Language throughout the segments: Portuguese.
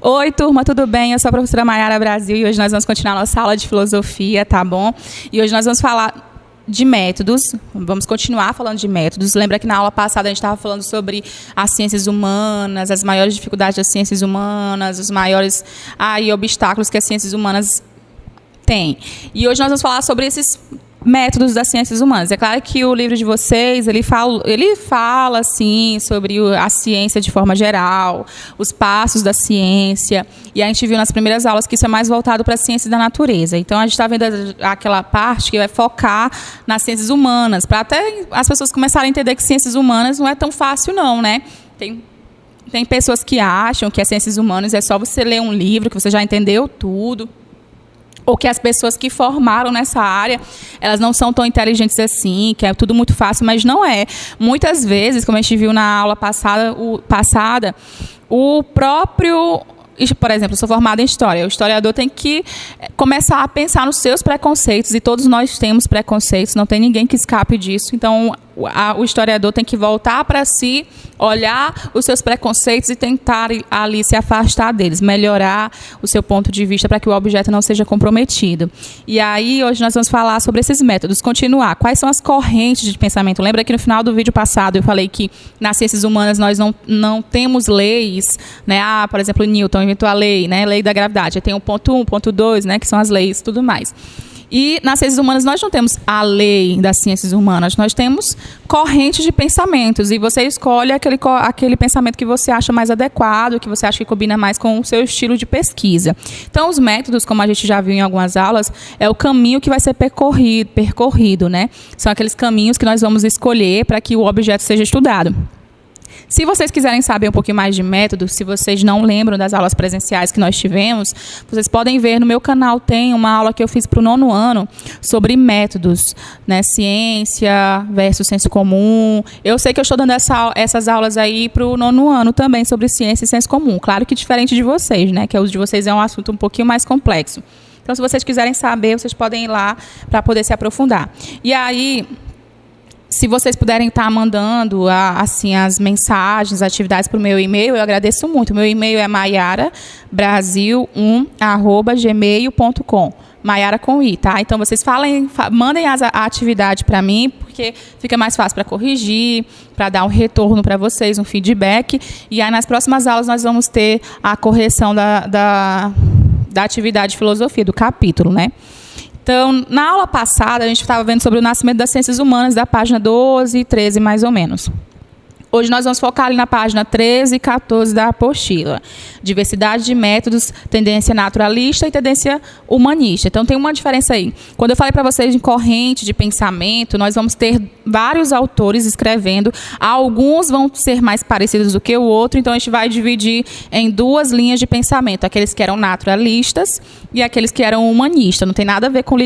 Oi, turma, tudo bem? Eu sou a professora Maiara Brasil e hoje nós vamos continuar nossa aula de filosofia, tá bom? E hoje nós vamos falar de métodos, vamos continuar falando de métodos. Lembra que na aula passada a gente estava falando sobre as ciências humanas, as maiores dificuldades das ciências humanas, os maiores obstáculos que as ciências humanas têm. E hoje nós vamos falar sobre esses métodos das ciências humanas. É claro que o livro de vocês, ele fala assim, sobre a ciência de forma geral, os passos da ciência, e a gente viu nas primeiras aulas que isso é mais voltado para a ciência da natureza. Então, a gente está vendo aquela parte que vai focar nas ciências humanas, para até as pessoas começarem a entender que ciências humanas não é tão fácil não, né? Tem pessoas que acham que as ciências humanas é só você ler um livro, que você já entendeu tudo, ou que as pessoas que formaram nessa área, elas não são tão inteligentes assim, que é tudo muito fácil, mas não é. Muitas vezes, como a gente viu na aula passada, o próprio... Por exemplo, eu sou formada em História. O historiador tem que começar a pensar nos seus preconceitos, e todos nós temos preconceitos, não tem ninguém que escape disso. Então, o historiador tem que voltar para si, olhar os seus preconceitos e tentar ali se afastar deles, melhorar o seu ponto de vista para que o objeto não seja comprometido. E aí, hoje nós vamos falar sobre esses métodos. Continuar. Quais são as correntes de pensamento? Lembra que no final do vídeo passado eu falei que nas ciências humanas nós não temos leis, né? Por exemplo, Newton inventou a lei, né? Lei da gravidade. Tem o ponto 1, ponto 2, né? Que são as leis e tudo mais. E nas ciências humanas nós não temos a lei das ciências humanas, nós temos correntes de pensamentos, e você escolhe aquele pensamento que você acha mais adequado, que você acha que combina mais com o seu estilo de pesquisa. Então, os métodos, como a gente já viu em algumas aulas, é o caminho que vai ser percorrido, né? São aqueles caminhos que nós vamos escolher para que o objeto seja estudado. Se vocês quiserem saber um pouquinho mais de método, se vocês não lembram das aulas presenciais que nós tivemos, vocês podem ver no meu canal, tem uma aula que eu fiz para o 9º ano sobre métodos, né? Ciência versus senso comum. Eu sei que eu estou dando essas aulas aí para o 9º ano também sobre ciência e senso comum. Claro que diferente de vocês, né? Que o de vocês é um assunto um pouquinho mais complexo. Então, se vocês quiserem saber, vocês podem ir lá para poder se aprofundar. E aí, se vocês puderem estar mandando assim, as mensagens, as atividades para o meu e-mail, eu agradeço muito. O meu e-mail é maiarabrasil1@gmail.com. Maiara com I, tá? Então, vocês mandem a atividade para mim, porque fica mais fácil para corrigir, para dar um retorno para vocês, um feedback. E aí, nas próximas aulas, nós vamos ter a correção da atividade de filosofia, do capítulo, né? Então, na aula passada, a gente estava vendo sobre o nascimento das ciências humanas, da página 12 e 13, mais ou menos. Hoje nós vamos focar ali na página 13 e 14 da apostila. Diversidade de métodos, tendência naturalista e tendência humanista. Então, tem uma diferença aí. Quando eu falei para vocês de corrente de pensamento, nós vamos ter vários autores escrevendo. Alguns vão ser mais parecidos do que o outro, então a gente vai dividir em duas linhas de pensamento. Aqueles que eram naturalistas e aqueles que eram humanistas. Não tem nada a ver com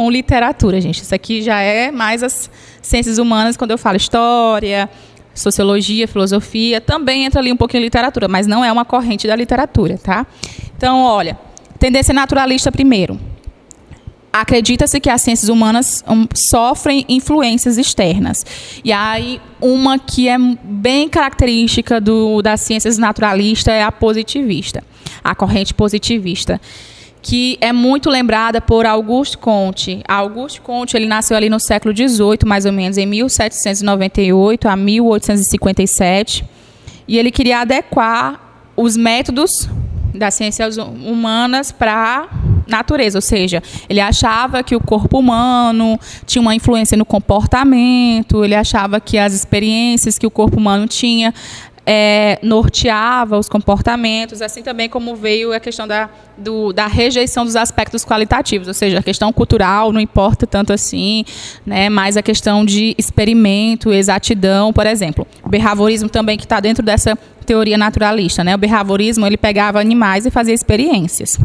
literatura, gente. Isso aqui já é mais as ciências humanas, quando eu falo história, sociologia, filosofia, também entra ali um pouquinho de literatura, mas não é uma corrente da literatura, tá? Então, olha, tendência naturalista primeiro. Acredita-se que as ciências humanas sofrem influências externas. E aí, uma que é bem característica das ciências naturalistas é a positivista, a corrente positivista, que é muito lembrada por Auguste Comte. Auguste Comte, ele nasceu ali no século XVIII, mais ou menos, em 1798 a 1857, e ele queria adequar os métodos das ciências humanas para a natureza, ou seja, ele achava que o corpo humano tinha uma influência no comportamento, ele achava que as experiências que o corpo humano tinha norteava os comportamentos, assim também como veio a questão da rejeição dos aspectos qualitativos, ou seja, a questão cultural não importa tanto assim, né, mas a questão de experimento, exatidão, por exemplo. O behaviorismo também, que está dentro dessa teoria naturalista, né? O behaviorismo, ele pegava animais e fazia experiências.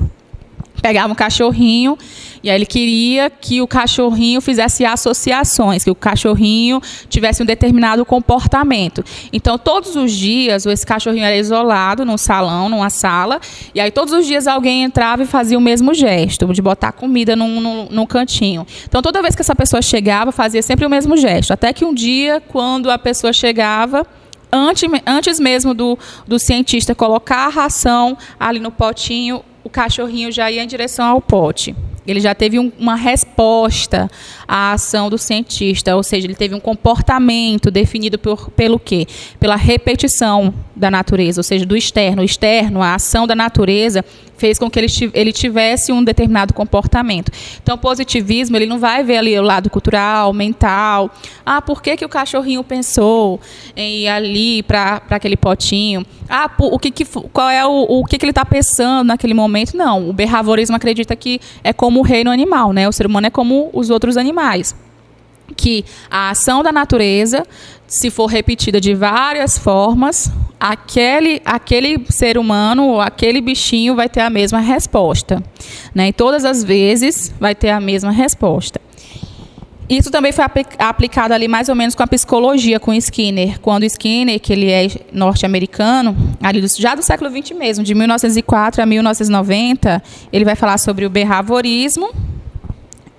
Pegava um cachorrinho e aí ele queria que o cachorrinho fizesse associações, que o cachorrinho tivesse um determinado comportamento. Então, todos os dias, esse cachorrinho era isolado num salão, numa sala, e aí todos os dias alguém entrava e fazia o mesmo gesto, de botar comida num cantinho. Então, toda vez que essa pessoa chegava, fazia sempre o mesmo gesto. Até que um dia, quando a pessoa chegava, Antes mesmo do cientista colocar a ração ali no potinho, o cachorrinho já ia em direção ao pote. Ele já teve uma resposta à ação do cientista, ou seja, ele teve um comportamento definido pelo quê? Pela repetição da natureza, ou seja, do externo. O externo, a ação da natureza, fez com que ele tivesse um determinado comportamento. Então, o positivismo, ele não vai ver ali o lado cultural, mental. Por que o cachorrinho pensou em ir ali para aquele potinho? Qual é o que ele está pensando naquele momento? Não, o behaviorismo acredita que é como o reino animal, né? O ser humano é como os outros animais. Que a ação da natureza, se for repetida de várias formas, aquele ser humano, aquele bichinho vai ter a mesma resposta, né? E todas as vezes vai ter a mesma resposta. Isso também foi aplicado ali mais ou menos com a psicologia, com Skinner. Quando Skinner, que ele é norte-americano, ali já do século XX mesmo, de 1904 a 1990, ele vai falar sobre o behaviorismo.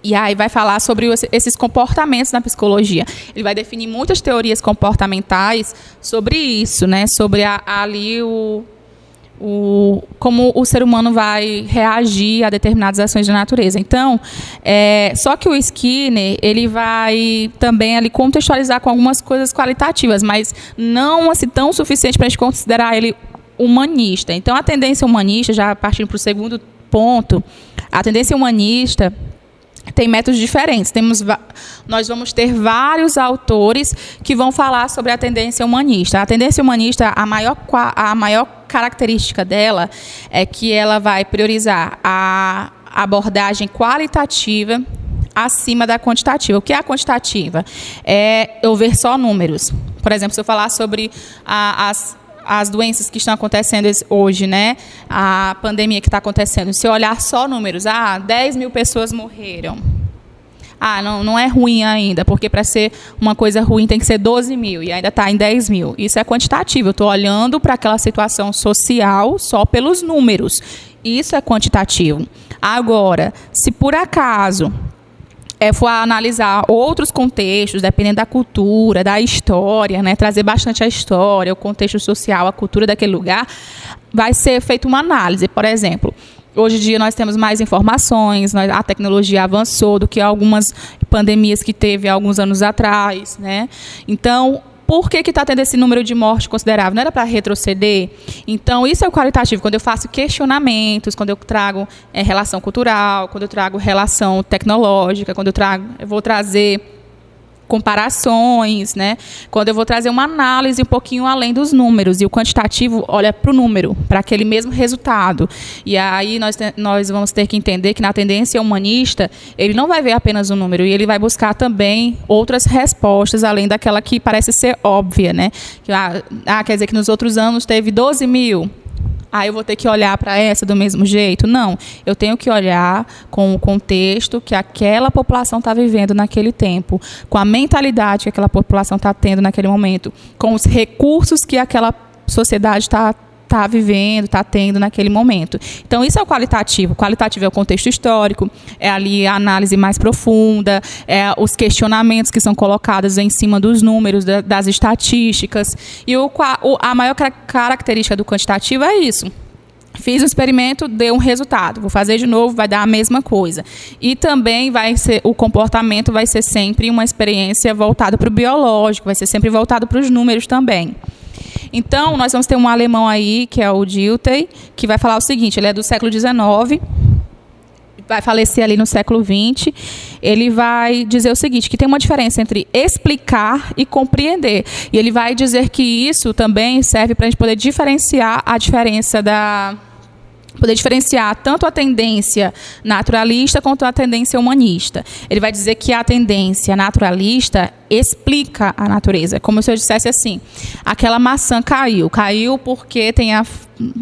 E aí vai falar sobre esses comportamentos na psicologia. Ele vai definir muitas teorias comportamentais sobre isso, né? Sobre ali como o ser humano vai reagir a determinadas ações da natureza. Então, só que o Skinner, ele vai também ali contextualizar com algumas coisas qualitativas, mas não assim, tão suficiente para a gente considerar ele humanista. Então, a tendência humanista, já partindo para o segundo ponto, a tendência humanista tem métodos diferentes. Nós vamos ter vários autores que vão falar sobre a tendência humanista. A tendência humanista, a maior característica dela é que ela vai priorizar a abordagem qualitativa acima da quantitativa. O que é a quantitativa? É eu ver só números. Por exemplo, se eu falar sobre as doenças que estão acontecendo hoje, né? A pandemia que está acontecendo. Se eu olhar só números, 10 mil pessoas morreram. Não é ruim ainda, porque para ser uma coisa ruim tem que ser 12 mil e ainda está em 10 mil. Isso é quantitativo. Eu estou olhando para aquela situação social só pelos números. Isso é quantitativo. Agora, se por acaso for analisar outros contextos, dependendo da cultura, da história, né, trazer bastante a história, o contexto social, a cultura daquele lugar, vai ser feita uma análise. Por exemplo, hoje em dia nós temos mais informações, a tecnologia avançou do que algumas pandemias que teve há alguns anos atrás, né? Então, por que está tendo esse número de mortes considerável? Não era para retroceder? Então, isso é o qualitativo. Quando eu faço questionamentos, quando eu trago relação cultural, quando eu trago relação tecnológica, quando eu vou trazer comparações, né? Quando eu vou trazer uma análise um pouquinho além dos números. E o quantitativo olha para o número, para aquele mesmo resultado. E aí nós vamos ter que entender que na tendência humanista, ele não vai ver apenas o número, e ele vai buscar também outras respostas, além daquela que parece ser óbvia, né? Quer dizer que nos outros anos teve 12 mil. Eu vou ter que olhar para essa do mesmo jeito? Não, eu tenho que olhar com o contexto que aquela população está vivendo naquele tempo, com a mentalidade que aquela população está tendo naquele momento, com os recursos que aquela sociedade está vivendo, está tendo naquele momento. Então, isso é o qualitativo. O qualitativo é o contexto histórico, é ali a análise mais profunda, os questionamentos que são colocados em cima dos números, das estatísticas. E a maior característica do quantitativo é isso. Fiz um experimento, deu um resultado. Vou fazer de novo, vai dar a mesma coisa. E também o comportamento vai ser sempre uma experiência voltada para o biológico, vai ser sempre voltado para os números também. Então, nós vamos ter um alemão aí, que é o Dilthey, que vai falar o seguinte: ele é do século XIX, vai falecer ali no século XX. Ele vai dizer o seguinte, que tem uma diferença entre explicar e compreender. E ele vai dizer que isso também serve para a gente poder diferenciar tanto a tendência naturalista quanto a tendência humanista. Ele vai dizer que a tendência naturalista explica a natureza. Como se eu dissesse assim, aquela maçã caiu porque tem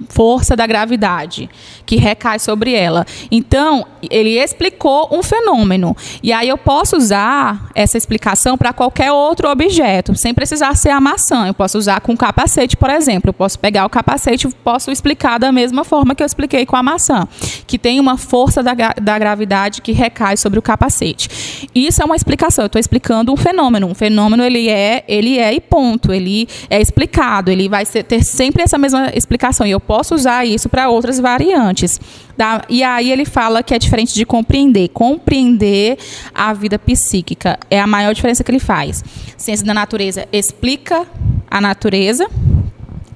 força da gravidade que recai sobre ela. Então, ele explicou um fenômeno. E aí eu posso usar essa explicação para qualquer outro objeto, sem precisar ser a maçã. Eu posso usar com capacete, por exemplo. Eu posso pegar o capacete e posso explicar da mesma forma que eu expliquei com a maçã, que tem uma força da gravidade que recai sobre o capacete. Isso é uma explicação. Eu estou explicando um fenômeno. Um fenômeno, ele é e ponto. Ele é explicado. Ele vai ter sempre essa mesma explicação. E eu posso usar isso para outras variantes. E aí ele fala que é diferente de compreender. Compreender a vida psíquica é a maior diferença que ele faz. Ciência da natureza explica a natureza.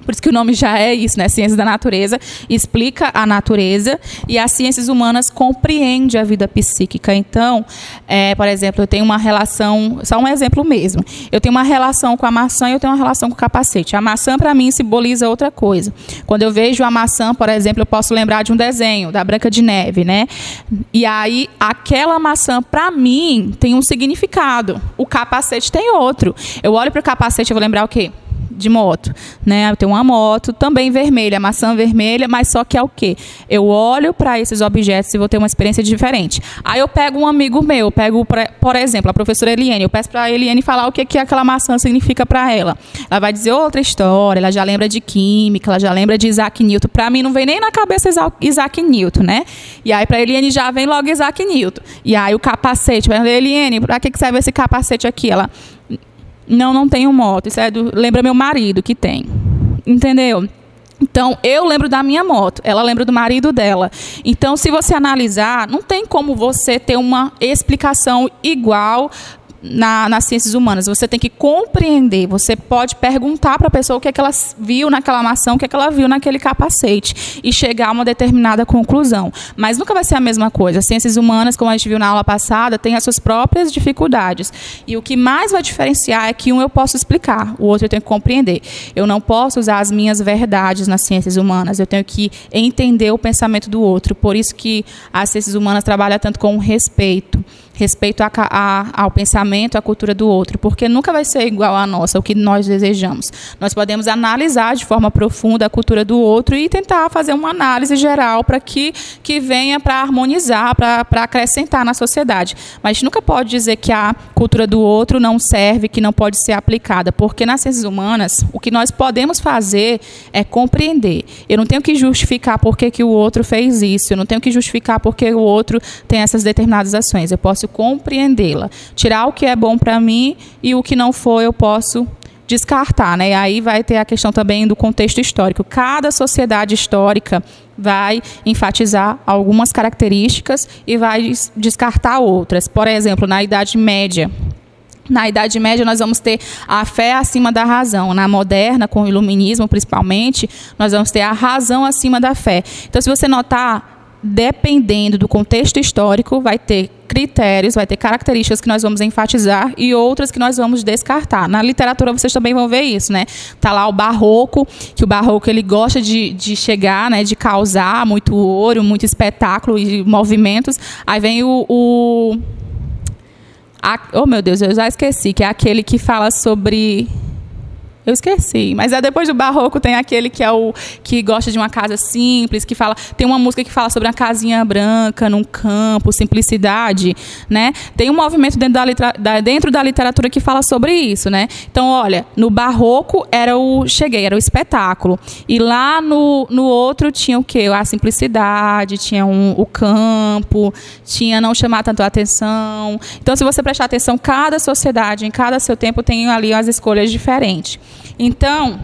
Por isso que o nome já é isso, né? Ciência da natureza explica a natureza, e as ciências humanas compreendem a vida psíquica. Então, por exemplo, eu tenho uma relação, só um exemplo mesmo, eu tenho uma relação com a maçã e eu tenho uma relação com o capacete. A maçã, para mim, simboliza outra coisa. Quando eu vejo a maçã, por exemplo, eu posso lembrar de um desenho, da Branca de Neve, né? E aí, aquela maçã, para mim, tem um significado. O capacete tem outro. Eu olho para o capacete e vou lembrar o quê? De moto, né? Eu tenho uma moto também vermelha, maçã vermelha, mas só que é o quê? Eu olho para esses objetos e vou ter uma experiência diferente. Aí eu pego um amigo meu, eu pego, por exemplo, a professora Eliane, eu peço para a Eliane falar o que aquela maçã significa para ela. Ela vai dizer outra história, ela já lembra de química, ela já lembra de Isaac Newton. Para mim não vem nem na cabeça Isaac Newton, né? E aí para a Eliane já vem logo Isaac Newton. E aí o capacete, vai dizer, Eliane, para que serve esse capacete aqui? Ela... Não tenho moto. Isso lembra meu marido que tem. Entendeu? Então, eu lembro da minha moto, ela lembra do marido dela. Então, se você analisar, não tem como você ter uma explicação igual nas ciências humanas. Você tem que compreender. Você pode perguntar para a pessoa o que é que ela viu naquela maçã, o que é que ela viu naquele capacete, e chegar a uma determinada conclusão. Mas nunca vai ser a mesma coisa. As ciências humanas, como a gente viu na aula passada, têm as suas próprias dificuldades. E o que mais vai diferenciar é que um eu posso explicar, o outro eu tenho que compreender. Eu não posso usar as minhas verdades nas ciências humanas. Eu tenho que entender o pensamento do outro. Por isso que as ciências humanas trabalham tanto com respeito ao pensamento, à cultura do outro, porque nunca vai ser igual à nossa, o que nós desejamos. Nós podemos analisar de forma profunda a cultura do outro e tentar fazer uma análise geral para que venha para harmonizar, para acrescentar na sociedade. Mas a gente nunca pode dizer que a cultura do outro não serve, que não pode ser aplicada, porque nas ciências humanas, o que nós podemos fazer é compreender. Eu não tenho que justificar por que o outro fez isso, eu não tenho que justificar por que o outro tem essas determinadas ações. Eu posso compreendê-la, tirar o que é bom para mim e o que não for eu posso descartar, né? E aí vai ter a questão também do contexto histórico. Cada sociedade histórica vai enfatizar algumas características e vai descartar outras. Por exemplo, na Idade Média. Na Idade Média, nós vamos ter a fé acima da razão. Na moderna, com o iluminismo, principalmente, nós vamos ter a razão acima da fé. Então, se você notar, dependendo do contexto histórico, vai ter critérios, vai ter características que nós vamos enfatizar e outras que nós vamos descartar. Na literatura vocês também vão ver isso, né? Tá lá o barroco, que o barroco ele gosta de chegar, né, de causar muito ouro, muito espetáculo e movimentos. Aí vem oh meu Deus, eu já esqueci, que é aquele que fala sobre... Eu esqueci, mas depois do barroco tem aquele que é o que gosta de uma casa simples, que fala, tem uma música que fala sobre uma casinha branca num campo, simplicidade, né? Tem um movimento dentro da literatura que fala sobre isso, né? Então, olha, no barroco era o espetáculo, e lá no outro tinha o quê? A simplicidade, tinha o campo, tinha não chamar tanto a atenção. Então, se você prestar atenção, cada sociedade, em cada seu tempo, tem ali as escolhas diferentes. Então,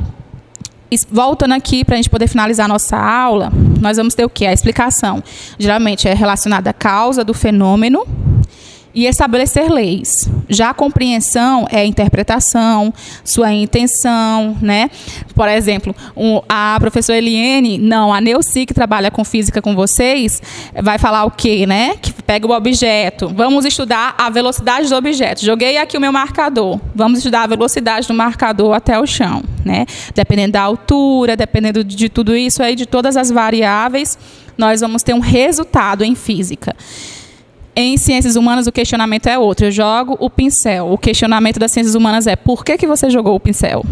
voltando aqui para a gente poder finalizar a nossa aula, nós vamos ter o quê? A explicação. Geralmente é relacionada à causa do fenômeno e estabelecer leis. Já a compreensão é a interpretação, sua intenção, né? Por exemplo, a professora Eliane, a Neuci, que trabalha com física com vocês, vai falar o quê, né? Que pega o objeto. Vamos estudar a velocidade do objeto. Joguei aqui o meu marcador. Vamos estudar a velocidade do marcador até o chão, né? Dependendo da altura, dependendo de tudo isso aí, de todas as variáveis, nós vamos ter um resultado em física. Em ciências humanas, o questionamento é outro. Eu jogo o pincel. O questionamento das ciências humanas é: por que você jogou o pincel?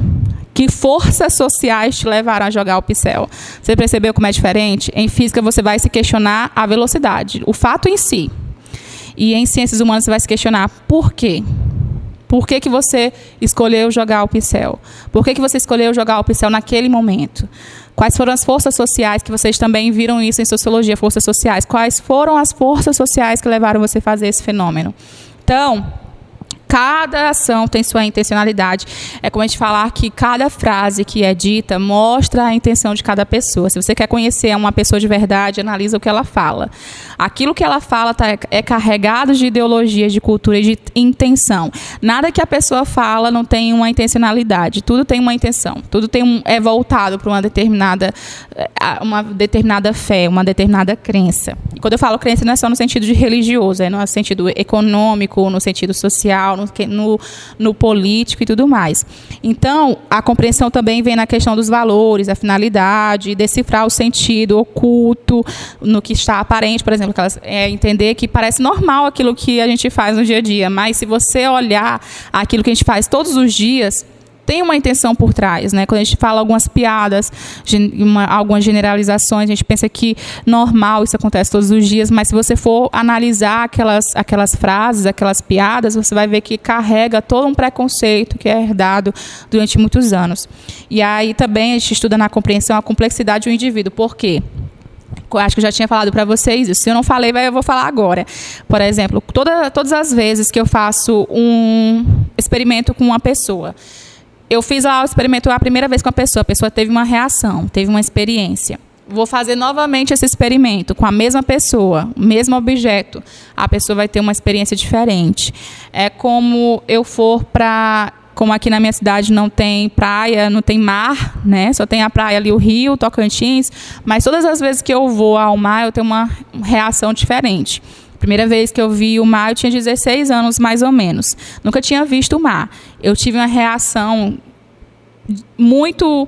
Que forças sociais te levaram a jogar o pincel? Você percebeu como é diferente? Em física, você vai se questionar a velocidade, o fato em si. E em ciências humanas, você vai se questionar por quê? Por que você escolheu jogar o pincel? Por que você escolheu jogar o pincel naquele momento? Quais foram as forças sociais, que vocês também viram isso em sociologia, forças sociais? Quais foram as forças sociais que levaram você a fazer esse fenômeno? Então, cada ação tem sua intencionalidade. É como a gente falar que cada frase que é dita mostra a intenção de cada pessoa. Se você quer conhecer uma pessoa de verdade, analisa o que ela fala. Aquilo que ela fala é carregado de ideologia, de cultura e de intenção. Nada que a pessoa fala não tem uma intencionalidade. Tudo tem uma intenção. Tudo é voltado para uma determinada fé, uma determinada crença. E quando eu falo crença, não é só no sentido de religioso, é no sentido econômico, no sentido social, no político e tudo mais. Então, a compreensão também vem na questão dos valores, a finalidade, decifrar o sentido oculto no que está aparente, por exemplo, entender que parece normal aquilo que a gente faz no dia a dia, mas se você olhar aquilo que a gente faz todos os dias, tem uma intenção por trás, né? Quando a gente fala algumas piadas, algumas generalizações, a gente pensa que normal, isso acontece todos os dias, mas se você for analisar aquelas frases, aquelas piadas, você vai ver que carrega todo um preconceito que é herdado durante muitos anos. E aí também a gente estuda na compreensão a complexidade do indivíduo. Por quê? Acho que eu já tinha falado para vocês isso. Se eu não falei, eu vou falar agora. Por exemplo, todas as vezes que eu faço um experimento com uma pessoa, eu fiz o experimento a primeira vez com a pessoa teve uma reação, teve uma experiência. Vou fazer novamente esse experimento com a mesma pessoa, o mesmo objeto. A pessoa vai ter uma experiência diferente. É como eu for para... Como aqui na minha cidade não tem praia, não tem mar, né? Só tem a praia ali, o Rio, Tocantins. Mas todas as vezes que eu vou ao mar, eu tenho uma reação diferente. Primeira vez que eu vi o mar, eu tinha 16 anos, mais ou menos. Nunca tinha visto o mar. Eu tive uma reação muito...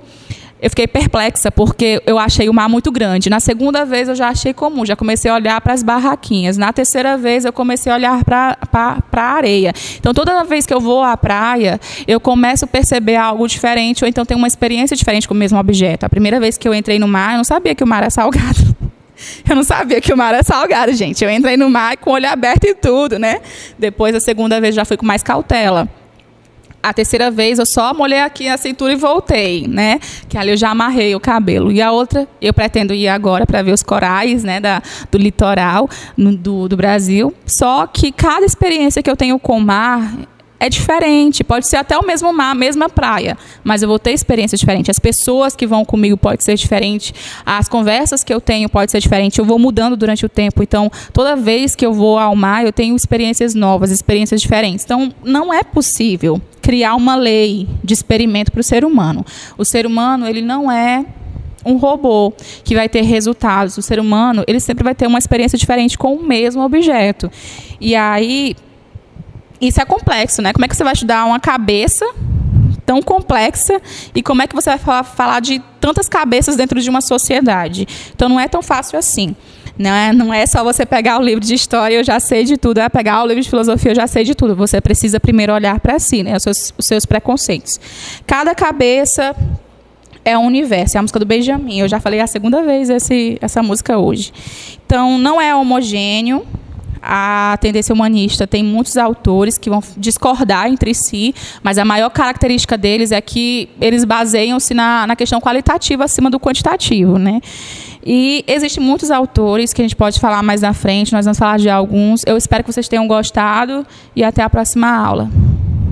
Eu fiquei perplexa, porque eu achei o mar muito grande. Na segunda vez, eu já achei comum. Já comecei a olhar para as barraquinhas. Na terceira vez, eu comecei a olhar para a areia. Então, toda vez que eu vou à praia, eu começo a perceber algo diferente, ou então tenho uma experiência diferente com o mesmo objeto. A primeira vez que eu entrei no mar, eu não sabia que o mar era salgado. Eu não sabia que o mar era salgado, gente. Eu entrei no mar com o olho aberto e tudo, né? Depois, a segunda vez, já fui com mais cautela. A terceira vez, eu só molhei aqui a cintura e voltei, né? Que ali eu já amarrei o cabelo. E a outra, eu pretendo ir agora para ver os corais, né, do litoral do Brasil. Só que cada experiência que eu tenho com o mar é diferente. Pode ser até o mesmo mar, a mesma praia, mas eu vou ter experiência diferente. As pessoas que vão comigo podem ser diferentes. As conversas que eu tenho podem ser diferentes. Eu vou mudando durante o tempo. Então, toda vez que eu vou ao mar, eu tenho experiências novas, experiências diferentes. Então, não é possível criar uma lei de experimento para o ser humano. O ser humano, ele não é um robô que vai ter resultados. O ser humano, ele sempre vai ter uma experiência diferente com o mesmo objeto. E aí, isso é complexo, né? Como é que você vai estudar uma cabeça tão complexa e como é que você vai falar de tantas cabeças dentro de uma sociedade? Então, não é tão fácil assim. Não é só você pegar o livro de história, eu já sei de tudo, é pegar o livro de filosofia, eu já sei de tudo. Você precisa primeiro olhar para si, né? Os seus preconceitos. Cada cabeça é um universo, é a música do Benjamin. Eu já falei a segunda vez essa música hoje. Então, não é homogêneo. A tendência humanista tem muitos autores que vão discordar entre si, mas a maior característica deles é que eles baseiam-se na questão qualitativa acima do quantitativo, né? E existem muitos autores que a gente pode falar mais na frente, nós vamos falar de alguns. Eu espero que vocês tenham gostado e até a próxima aula.